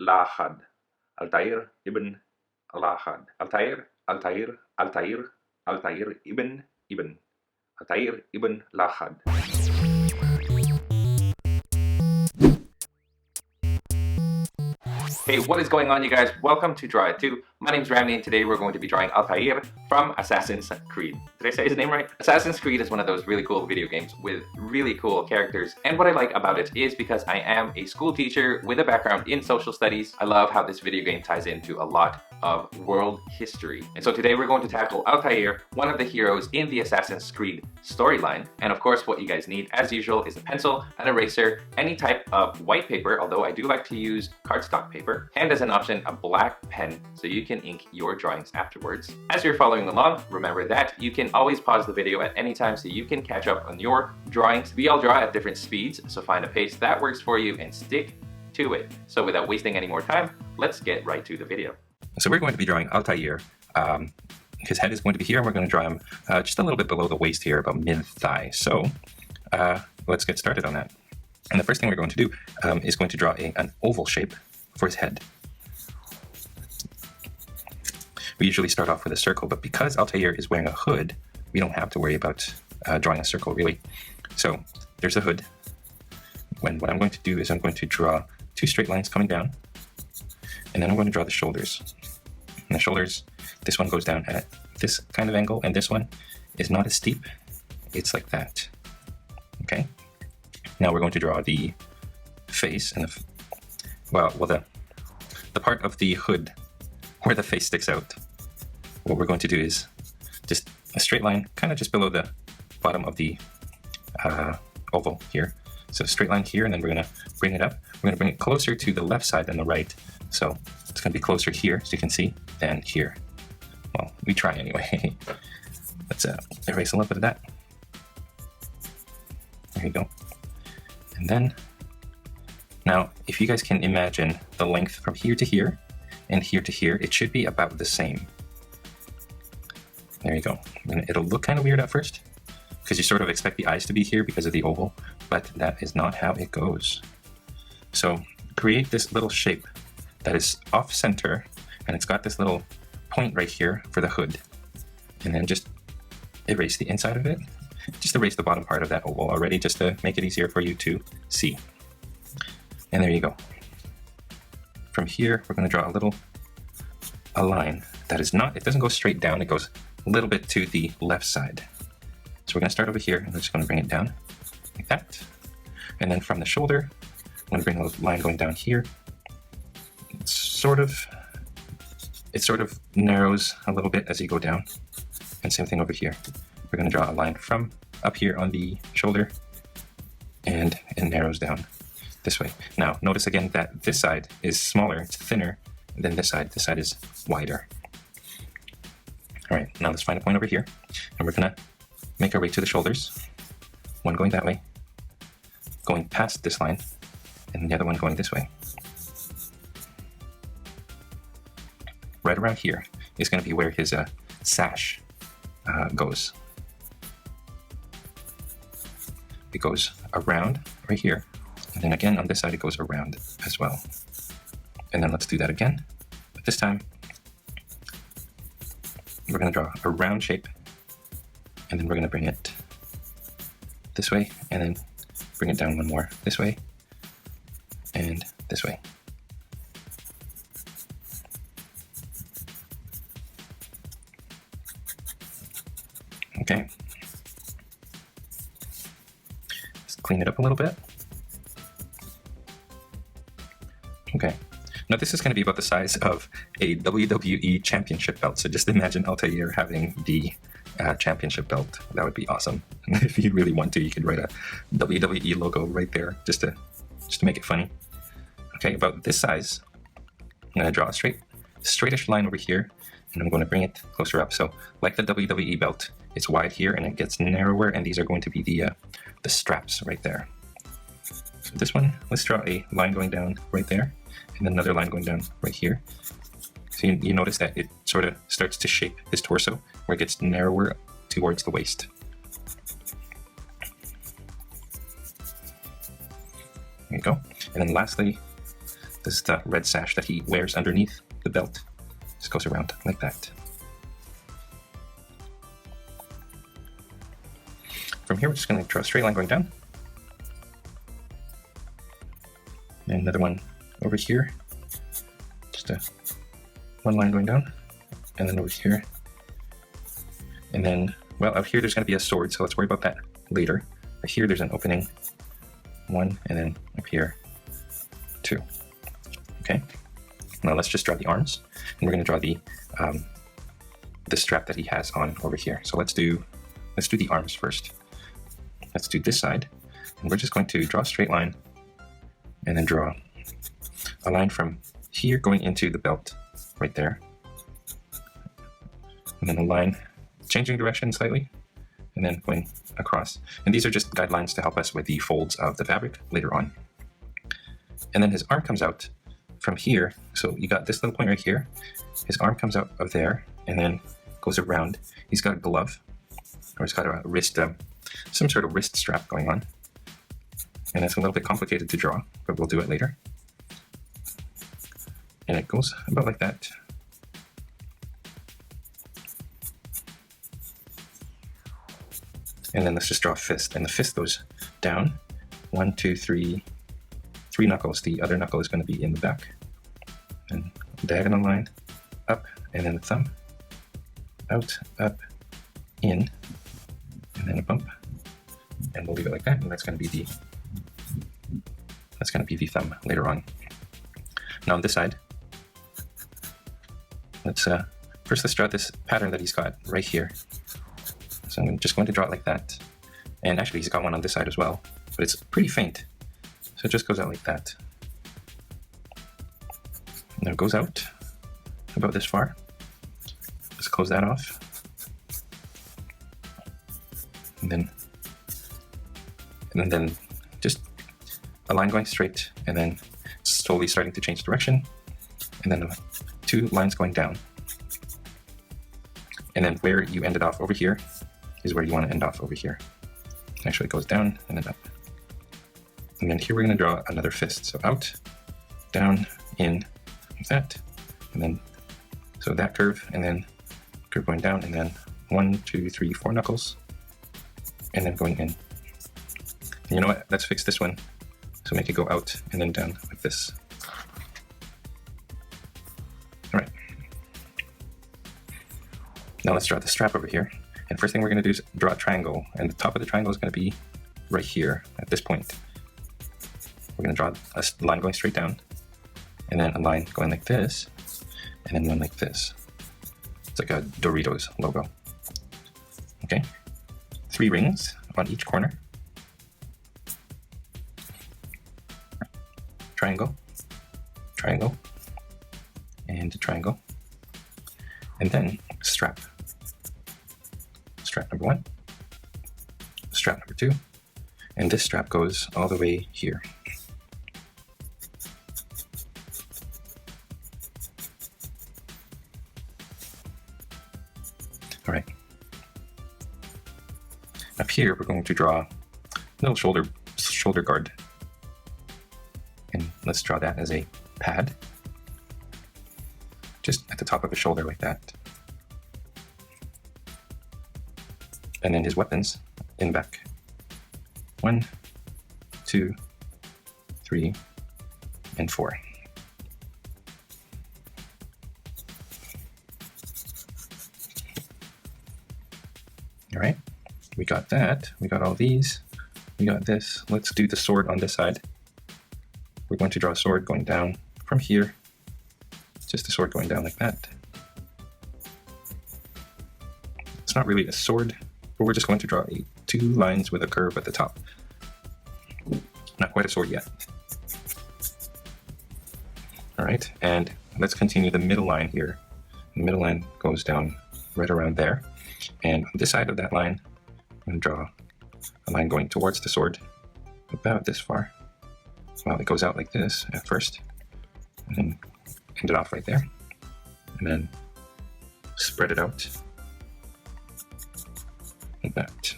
Ibn-La'Ahad. Altaïr Ibn-La'Ahad. Altaïr Ibn. Altaïr Ibn-La'Ahad. Hey, what is going on, you guys? Welcome to Draw It 2. My name is Ramny, and today we're going to be drawing Altaïr from Assassin's Creed. Did I say his name right? Assassin's Creed is one of those really cool video games with really cool characters, and what I like about it is because I am a school teacher with a background in social studies, I love how this video game ties into a lot of world history. And so today we're going to tackle Altaïr, one of the heroes in the Assassin's Creed storyline. And of course, what you guys need, as usual, is a pencil, an eraser, any type of white paper, although I do like to use cardstock paper, and as an option, a black pen, so you can ink your drawings afterwards. As you're following along, remember that you can always pause the video at any time so you can catch up on your drawings. We all draw at different speeds, so find a pace that works for you and stick to it. So without wasting any more time, let's get right to the video. So we're going to be drawing Altaïr. His head is going to be here, and we're going to draw him just a little bit below the waist here, about mid-thigh. So let's get started on that. And the first thing we're going to do is going to draw an oval shape for his head. We usually start off with a circle, but because Altaïr is wearing a hood, we don't have to worry about drawing a circle, really. So there's a hood. What I'm going to do is I'm going to draw two straight lines coming down, and then I'm going to draw the shoulders. And the shoulders, this one goes down at this kind of angle, and this one is not as steep. It's like that. Okay. Now we're going to draw the face and the part of the hood where the face sticks out. What we're going to do is just a straight line, kind of just below the bottom of the oval here. So straight line here, and then we're going to bring it up. We're going to bring it closer to the left side than the right. So it's going to be closer here, so you can see, than here. Well, we try anyway. Let's erase a little bit of that. There you go. And then, now, if you guys can imagine the length from here to here and here to here, it should be about the same. There you go. And it'll look kind of weird at first, because you sort of expect the eyes to be here because of the oval, but that is not how it goes. So create this little shape that is off center, and it's got this little point right here for the hood. And then just erase the inside of it. Just erase the bottom part of that oval already, just to make it easier for you to see. And there you go. From here, we're going to draw a line that is not, it doesn't go straight down, it goes a little bit to the left side. So we're going to start over here, and we're just going to bring it down like that. And then from the shoulder, I'm going to bring a line going down here. It sort of narrows a little bit as you go down. And same thing over here. We're going to draw a line from up here on the shoulder, and it narrows down this way. Now, notice again that this side is smaller, it's thinner than this side. This side is wider. All right, now let's find a point over here, and we're going to make our way to the shoulders. One going that way, going past this line, and the other one going this way. Right around here is going to be where his sash goes. It goes around right here, and then again on this side it goes around as well. And then let's do that again, but this time we're going to draw a round shape, and then we're going to bring it this way, and then bring it down one more this way, and this way. Okay. Let's clean it up a little bit. Okay. Now this is going to be about the size of a WWE championship belt. So just imagine Altaïr having the championship belt. That would be awesome. If you really want to, you could write a WWE logo right there, just to make it funny. Okay, about this size, I'm going to draw a straightish line over here, and I'm going to bring it closer up. So like the WWE belt, it's wide here and it gets narrower, and these are going to be the straps right there. So this one, let's draw a line going down right there, and then another line going down right here. So you notice that it sort of starts to shape his torso, where it gets narrower towards the waist. There you go. And then lastly, This is the red sash that he wears underneath the belt. Just goes around like that. From here, we're just going to draw a straight line going down. And another one over here. Just one line going down. And then over here. And then, well, out here there's going to be a sword, so let's worry about that later. But here there's an opening. One, and then up here, two. Okay. Now let's just draw the arms, and we're going to draw the strap that he has on over here. So let's do the arms first. Let's do this side, and we're just going to draw a straight line, and then draw a line from here going into the belt, right there, and then a line changing direction slightly, and then going across. And these are just guidelines to help us with the folds of the fabric later on. And then his arm comes out from here. So you got this little point right here. His arm comes out of there and then goes around. He's got a glove, or he's got a wrist, some sort of wrist strap going on. And it's a little bit complicated to draw, but we'll do it later. And it goes about like that. And then let's just draw a fist, and the fist goes down. 1, 2, 3, 3 knuckles. The other knuckle is going to be in the back. And diagonal line, up, and then the thumb, out, up, in, and then a bump. And we'll leave it like that, and that's going to be the thumb later on. Now on this side, let's draw this pattern that he's got right here. So I'm just going to draw it like that. And actually he's got one on this side as well, but it's pretty faint. So it just goes out like that. Now it goes out about this far. Let's close that off. And then just a line going straight, and then slowly starting to change direction. And then 2 lines going down. And then where you ended off over here is where you want to end off over here. Actually, it goes down and then up. And then here we're going to draw another fist. So out, down, in, like that. And then, so that curve, and then curve going down, and then 1, 2, 3, 4 knuckles, and then going in. And you know what? Let's fix this one. So make it go out and then down like this. All right. Now let's draw the strap over here. And first thing we're going to do is draw a triangle, and the top of the triangle is going to be right here at this point. We're going to draw a line going straight down, and then a line going like this, and then one like this. It's like a Doritos logo. Okay, 3 rings on each corner. Triangle, triangle, and a triangle, and then strap. Strap number 1, strap number 2, and this strap goes all the way here. All right. Up here, we're going to draw a little shoulder guard, and let's draw that as a pad, just at the top of his shoulder like that. And then his weapons in the back. 1, 2, 3, and 4. All right, we got that. We got all these. We got this. Let's do the sword on this side. We're going to draw a sword going down from here. Just a sword going down like that. It's not really a sword, but we're just going to draw 2 lines with a curve at the top. Not quite a sword yet. All right, and let's continue the middle line here. The middle line goes down right around there. And on this side of that line, I'm going to draw a line going towards the sword about this far. Well, it goes out like this at first, and then end it off right there, and then spread it out like that.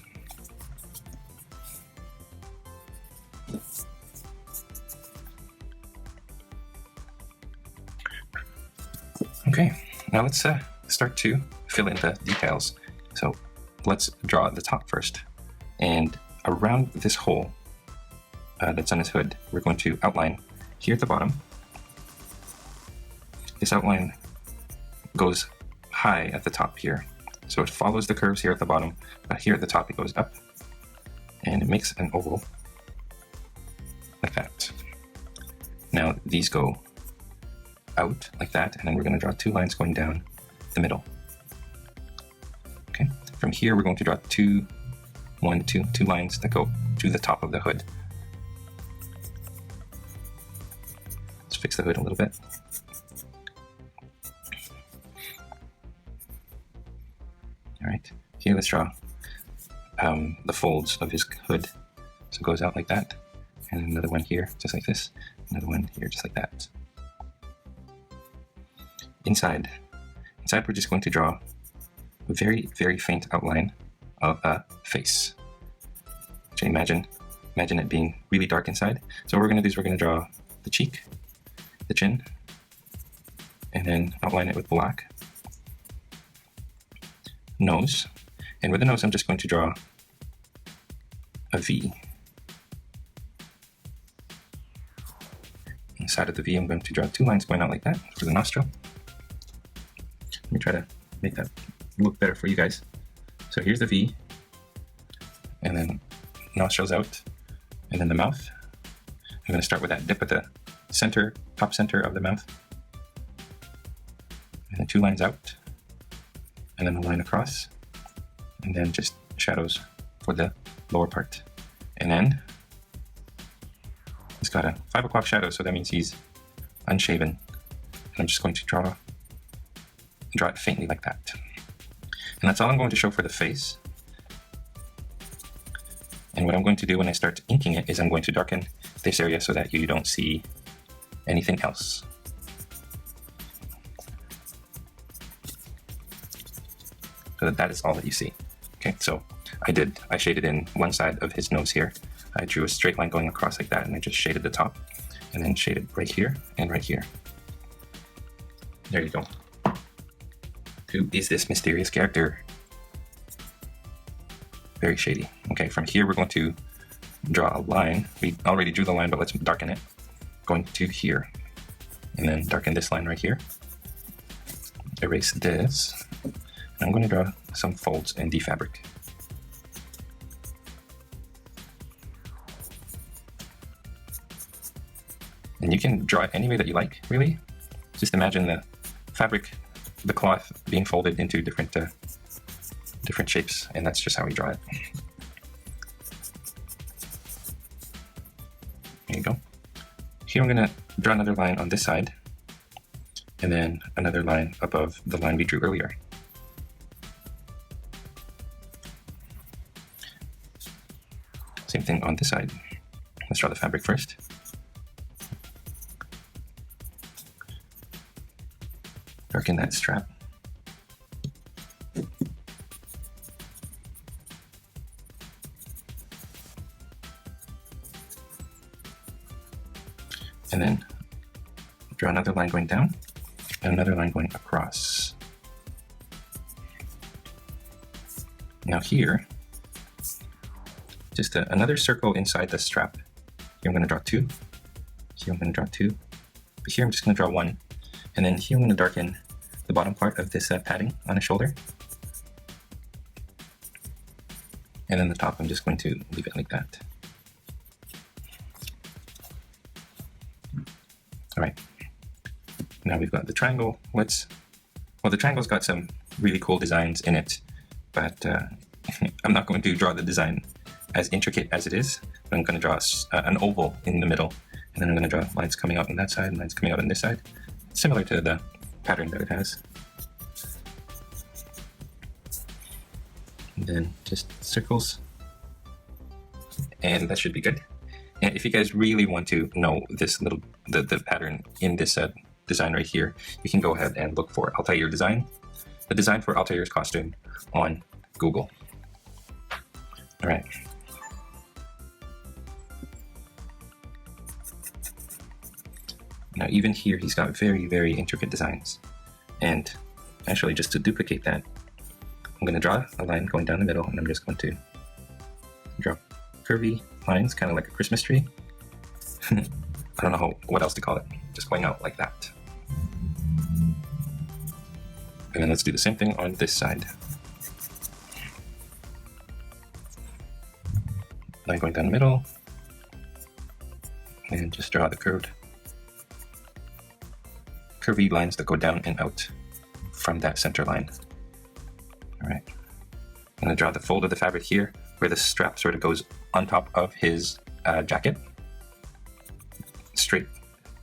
Okay, now let's start to fill in the details. So let's draw the top first. And around this hole that's on his hood, we're going to outline here at the bottom. This outline goes high at the top here. So it follows the curves here at the bottom, but here at the top it goes up. And it makes an oval like that. Now these go out like that, and then we're going to draw two lines going down the middle. Okay, from here we're going to draw two lines that go to the top of the hood. Let's fix the hood a little bit. All right, here let's draw the folds of his hood. So it goes out like that, and another one here, just like this, another one here, just like that. Inside we're just going to draw a very, very faint outline of a face. So imagine it being really dark inside. So what we're going to do is we're going to draw the cheek, the chin, and then outline it with black. Nose, and with the nose I'm just going to draw a V. Inside of the V I'm going to draw two lines going out like that for the nostril. Let me try to make that look better for you guys. So here's the V, and then nostrils out, and then the mouth. I'm going to start with that dip at the center, top center of the mouth, and then two lines out, and then a line across, and then just shadows for the lower part. And then he's got a 5 o'clock shadow, so that means he's unshaven. And I'm just going to draw it faintly like that. And that's all I'm going to show for the face. And what I'm going to do when I start inking it is I'm going to darken this area so that you don't see anything else. So that is all that you see. Okay, so I shaded in one side of his nose here. I drew a straight line going across like that, and I just shaded the top, and then shaded right here and right here. There you go. Who is this mysterious character? Very shady. Okay, from here we're going to draw a line. We already drew the line, but let's darken it. Going to here, and then darken this line right here. Erase this. And I'm going to draw some folds in the fabric. And you can draw it any way that you like, really. Just imagine the fabric, the cloth being folded into different shapes, and that's just how we draw it. There you go. Here I'm going to draw another line on this side, and then another line above the line we drew earlier. Same thing on this side. Let's draw the fabric first. Darken that strap. And then draw another line going down and another line going across. Now here, just another circle inside the strap. Here I'm going to draw two. Here I'm going to draw two. But here I'm just going to draw one. And then here I'm going to darken the bottom part of this padding on his shoulder. And then the top I'm just going to leave it like that. Alright, now we've got the triangle. Well, the triangle's got some really cool designs in it, but I'm not going to draw the design as intricate as it is, but I'm going to draw an oval in the middle, and then I'm going to draw lines coming out on that side and lines coming out on this side, similar to the pattern that it has. And then just circles, and that should be good. And if you guys really want to know this the pattern in this design right here, you can go ahead and look for Altaïr design, the design for Altaïr's costume on Google. All right. Now even here, he's got very, very intricate designs. And actually, just to duplicate that, I'm going to draw a line going down the middle, and I'm just going to draw curvy lines, kind of like a Christmas tree. I don't know what else to call it. Just going out like that. And then let's do the same thing on this side. Line going down the middle. And just draw the curvy lines that go down and out from that center line. All right. I'm going to draw the fold of the fabric here where the strap sort of goes on top of his jacket. Straight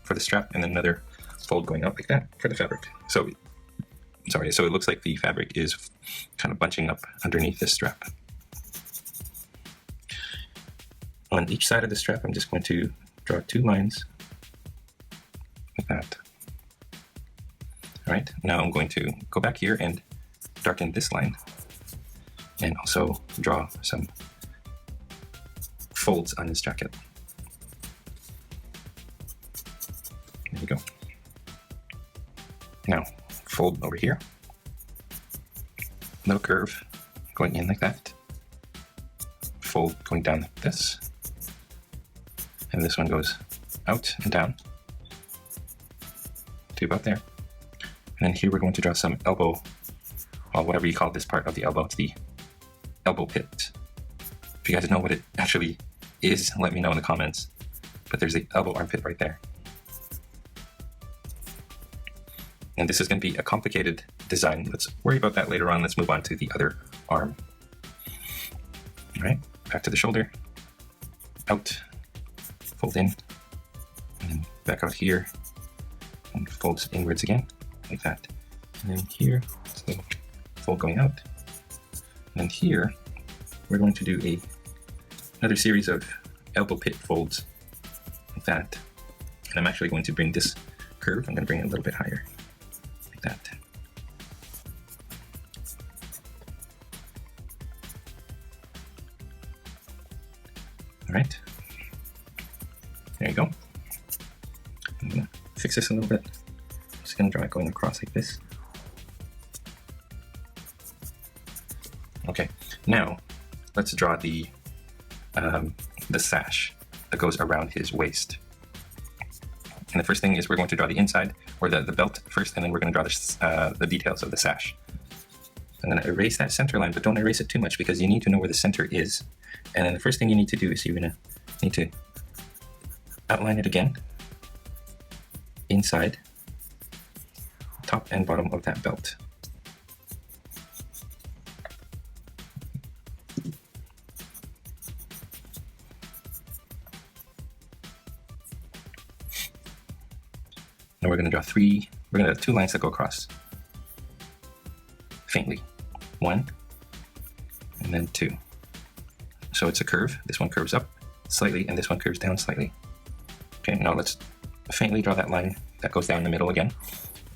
for the strap, and then another fold going out like that for the fabric. So it looks like the fabric is kind of bunching up underneath this strap. On each side of the strap, I'm just going to draw 2 lines like that. All right, now I'm going to go back here and darken this line and also draw some folds on his jacket. There you go. Now, fold over here. Little curve going in like that. Fold going down like this. And this one goes out and down to about there. And then here we're going to draw some elbow, or whatever you call this part of the elbow. It's the elbow pit. If you guys know what it actually is, let me know in the comments. But there's the elbow armpit right there. And this is going to be a complicated design. Let's worry about that later on. Let's move on to the other arm. All right, back to the shoulder. Out, fold in, and then back out here, and folds inwards again, like that. And then here, so fold going out. And then here, we're going to do another series of elbow pit folds, like that. And I'm actually going to bring this curve, I'm going to bring it a little bit higher. That. All right, there you go. I'm gonna fix this a little bit. I'm just gonna draw it going across like this. Okay, now let's draw the sash that goes around his waist. And the first thing is we're going to draw the inside, or the belt first, and then we're going to draw the details of the sash. I'm going to erase that center line, but don't erase it too much because you need to know where the center is. And then the first thing you need to do is you're going to need to outline it again, inside, top and bottom of that belt. Now we're going to draw we're going to have 2 lines that go across faintly. 1 and then 2. So it's a curve. This one curves up slightly and this one curves down slightly. Okay, now let's faintly draw that line that goes down the middle again.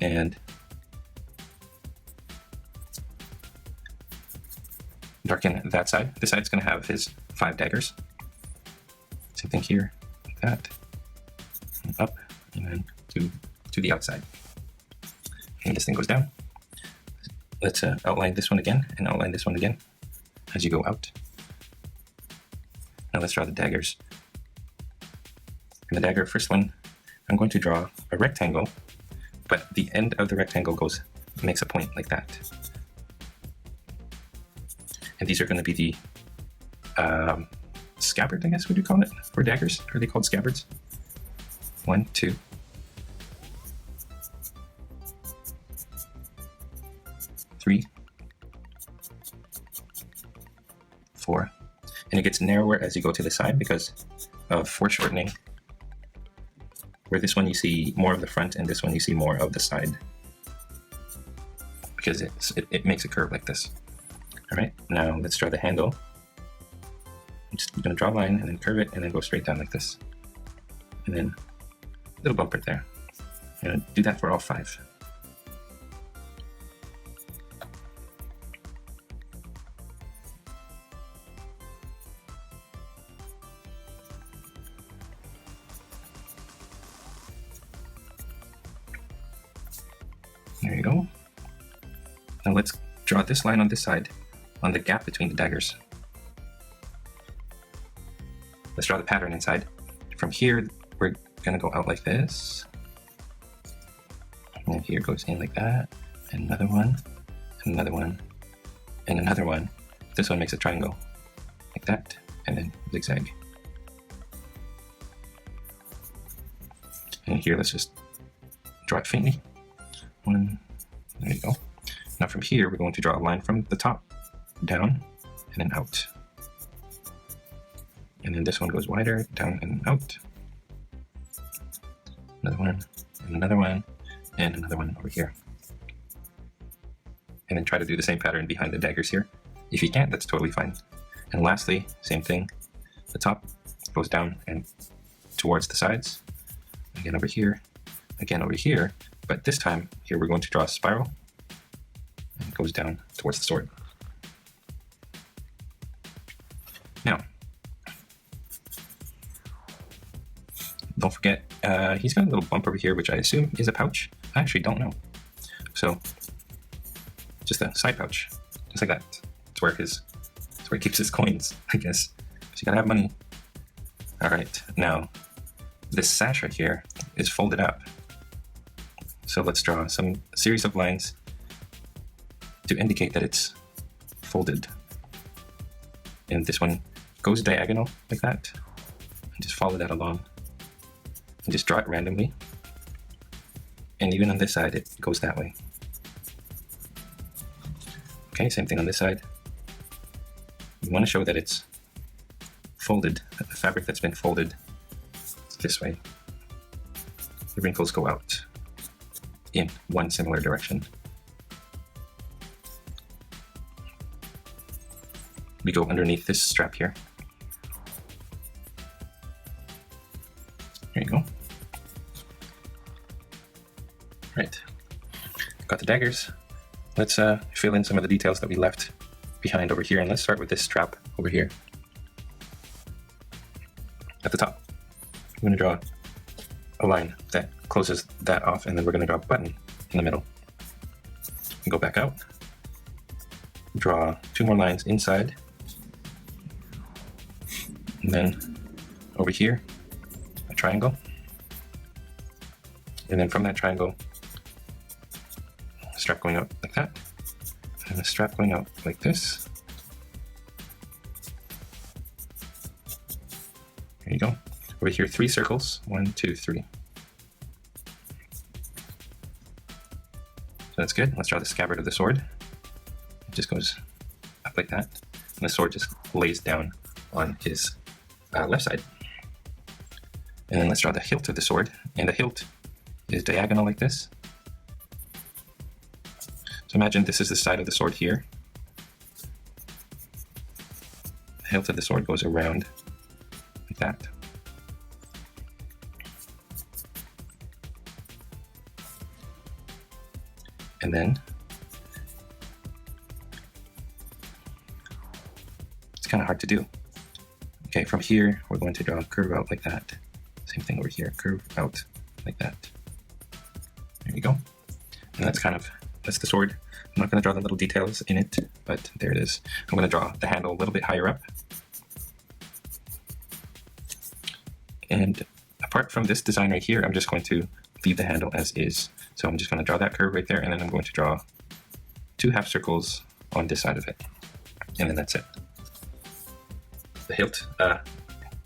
And darken that side. This side's going to have his 5 daggers. Same thing here, like that. And up and then to the outside. And this thing goes down. Let's outline this one again and outline this one again as you go out. Now let's draw the daggers. And the dagger, first one, I'm going to draw a rectangle, but the end of the rectangle makes a point like that. And these are going to be the scabbard, I guess, would you call it, for daggers? Are they called scabbards? 1, 2. 3, 4, and it gets narrower as you go to the side because of foreshortening. Where this one you see more of the front and this one you see more of the side because it makes a curve like this. All right, now let's draw the handle. I'm just going to draw a line and then curve it and then go straight down like this, and then a little bump right there. I'm going to do that for all 5. There you go. Now let's draw this line on this side, on the gap between the daggers. Let's draw the pattern inside. From here, we're gonna go out like this. And here goes in like that, and another one, and another one, and another one. This one makes a triangle, like that, and then zigzag. And here, let's just draw it faintly. One, there you go. Now from here, we're going to draw a line from the top down and then out. And then this one goes wider, down and out. Another one, and another one, and another one over here. And then try to do the same pattern behind the daggers here. If you can't, that's totally fine. And lastly, same thing. The top goes down and towards the sides. Again over here, again over here. But this time, here we're going to draw a spiral. And it goes down towards the sword. Now, don't forget, he's got a little bump over here, which I assume is a pouch. I actually don't know. So, just a side pouch, just like that. It's where he keeps his coins, I guess. So you gotta have money. All right, now this sash right here is folded up. So let's draw a series of lines to indicate that it's folded. And this one goes diagonal like that. And just follow that along. And just draw it randomly. And even on this side, it goes that way. Okay, same thing on this side. You want to show that it's folded, that the fabric that's been folded this way. The wrinkles go out in one similar direction. We go underneath this strap here. There you go. Right, got the daggers. Let's fill in some of the details that we left behind over here, and let's start with this strap over here. At the top, I'm going to draw a line that closes that off, and then we're going to draw a button in the middle. And go back out, draw 2 more lines inside, and then over here, a triangle, and then from that triangle, a strap going out like that, and a strap going out like this. There you go. Over here, 3 circles. 1, 2, 3. So that's good. Let's draw the scabbard of the sword. It just goes up like that. And the sword just lays down on his left side. And then let's draw the hilt of the sword. And the hilt is diagonal like this. So imagine this is the side of the sword here. The hilt of the sword goes around like that. And then it's kind of hard to do. Okay, from here, we're going to draw a curve out like that. Same thing over here, curve out like that. There you go. And that's the sword. I'm not going to draw the little details in it, but there it is. I'm going to draw the handle a little bit higher up. And apart from this design right here, I'm just going to leave the handle as is. So I'm just going to draw that curve right there, and then I'm going to draw 2 half circles on this side of it. And then that's it. The hilt,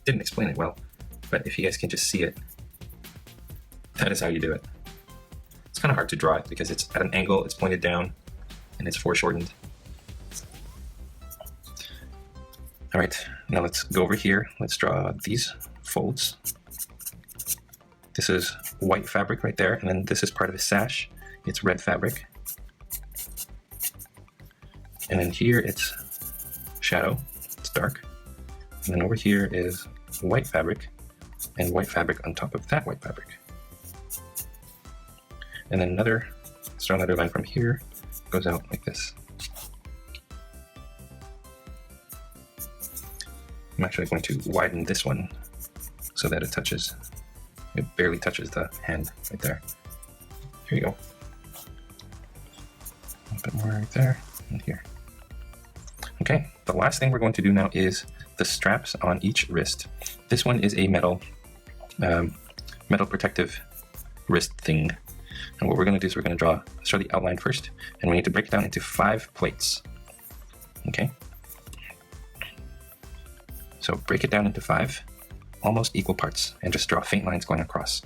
didn't explain it well, but if you guys can just see it, that is how you do it. It's kind of hard to draw it because it's at an angle, it's pointed down, and it's foreshortened. All right, now let's go over here. Let's draw these folds. This is white fabric right there, and then this is part of the sash. It's red fabric. And then here it's shadow, it's dark. And then over here is white fabric, and white fabric on top of that white fabric. And then let's draw another line from here, goes out like this. I'm actually going to widen this one so that it barely touches the hand right there. Here you go. bit more right there and here. Okay, the last thing we're going to do now is the straps on each wrist. This one is a metal protective wrist thing. And what we're going to do is we're going to draw the outline first, and we need to break it down into 5 plates. Okay? So break it down into 5 almost equal parts, and just draw faint lines going across.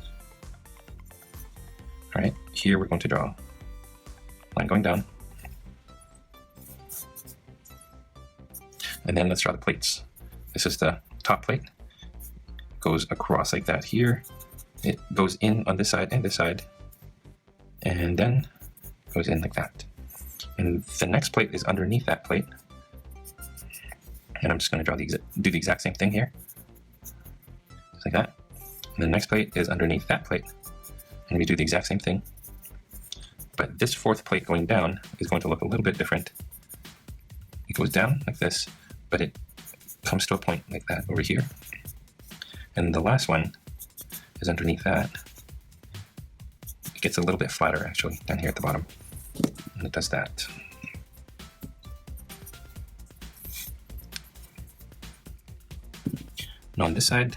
Alright, here we're going to draw a line going down. And then let's draw the plates. This is the top plate. Goes across like that here. It goes in on this side and this side. And then goes in like that. And the next plate is underneath that plate. And I'm just going to do the exact same thing here. Just like that. And the next plate is underneath that plate. And we do the exact same thing. But this 4th plate going down is going to look a little bit different. It goes down like this, but it comes to a point like that over here. And the last one is underneath that. It gets a little bit flatter actually down here at the bottom. And it does that. Now on this side,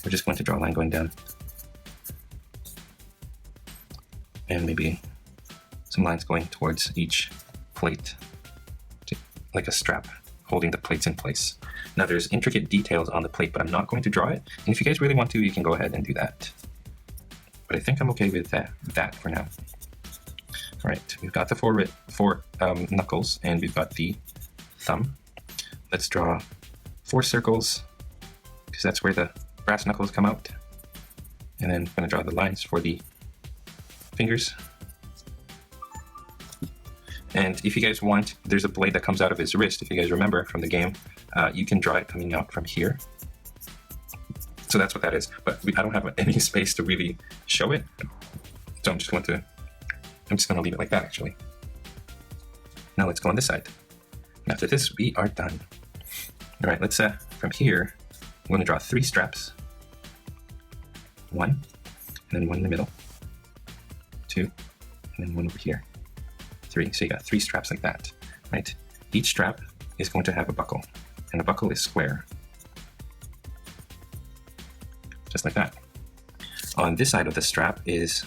we're just going to draw a line going down. And maybe some lines going towards each plate, like a strap holding the plates in place. Now there's intricate details on the plate, but I'm not going to draw it. And if you guys really want to, you can go ahead and do that. But I think I'm okay with that for now. All right, we've got the four knuckles, and we've got the thumb. Let's draw 4 circles, because that's where the brass knuckles come out. And then I'm going to draw the lines for the fingers. And if you guys want, there's a blade that comes out of his wrist. If you guys remember from the game, you can draw it coming out from here. So that's what that is. But I don't have any space to really show it. So I'm just going to leave it like that actually. Now let's go on this side. And after this, we are done. All right, let's, from here, I'm going to draw 3 straps. 1, and then 1 in the middle. 2, and then 1 over here. 3, so you got 3 straps like that, right? Each strap is going to have a buckle, and the buckle is square. Just like that. On this side of the strap is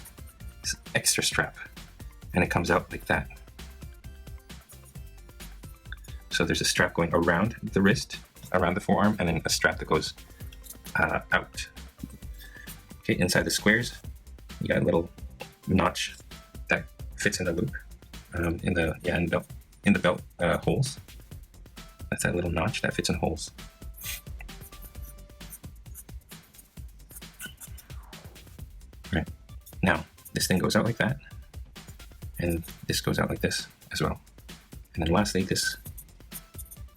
this extra strap, and it comes out like that. So there's a strap going around the wrist, around the forearm, and then a strap that goes out. Okay, inside the squares, you got a little notch that fits in the loop, in the belt holes. That's that little notch that fits in holes. Right. Now this thing goes out like that, and this goes out like this as well. And then lastly, this.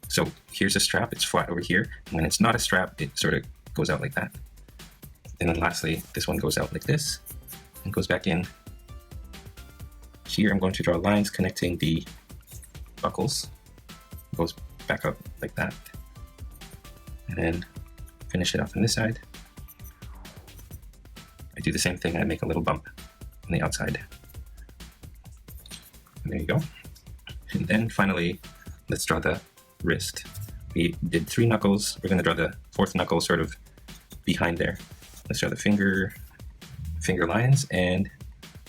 So here's a strap. It's flat over here. And when it's not a strap, it sort of goes out like that. And then lastly, this one goes out like this and goes back in. Here I'm going to draw lines connecting the buckles. It goes back up like that. And then finish it off on this side. I do the same thing, I make a little bump on the outside. And there you go. And then finally, let's draw the wrist. We did 3 knuckles. We're going to draw the 4th knuckle sort of behind there. Let's draw the finger lines, and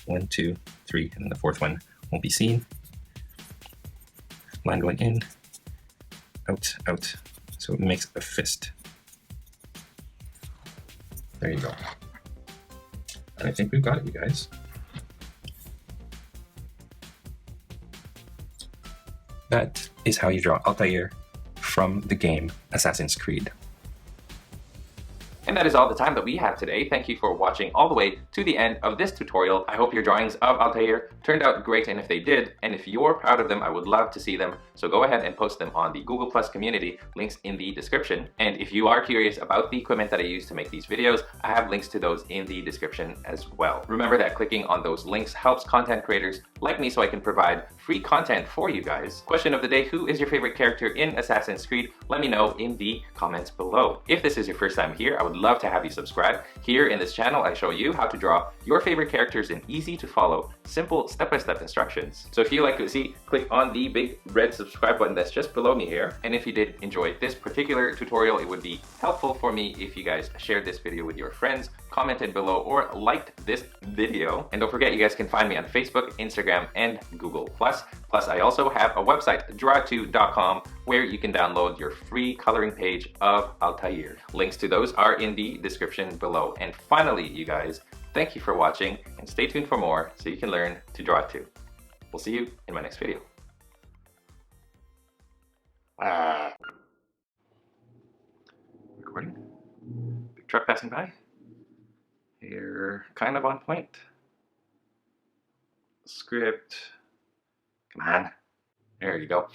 1, 2, 3, and then the 4th one won't be seen. Line going in, out, out. So it makes a fist. There you go. And I think we've got it, you guys. That is how you draw Altaïr from the game Assassin's Creed. And that is all the time that we have today. Thank you for watching all the way to the end of this tutorial. I hope your drawings of Altaïr turned out great, and if they did, and if you're proud of them, I would love to see them. So go ahead and post them on the Google Plus community, links in the description. And if you are curious about the equipment that I use to make these videos, I have links to those in the description as well. Remember that clicking on those links helps content creators like me so I can provide free content for you guys. Question of the day, who is your favorite character in Assassin's Creed? Let me know in the comments below. If this is your first time here, I would love to have you subscribe. Here in this channel, I show you how to draw your favorite characters in easy to follow, simple step-by-step instructions. So if you like to see, click on the big red subscribe button that's just below me here. And if you did enjoy this particular tutorial, it would be helpful for me if you guys shared this video with your friends, commented below, or liked this video. And don't forget, you guys can find me on Facebook, Instagram, and Google+. Plus, I also have a website, draw2.com, where you can download your free coloring page of Altaïr. Links to those are in the description below. And finally, you guys, thank you for watching, and stay tuned for more so you can learn to draw too. We'll see you in my next video. Recording. Big truck passing by. You're kind of on point. Script. Come on. There you go.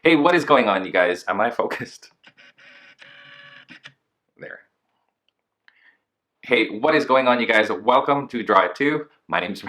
Hey, what is going on, you guys? Am I focused? There. Hey, what is going on, you guys? Welcome to Draw 2. My name's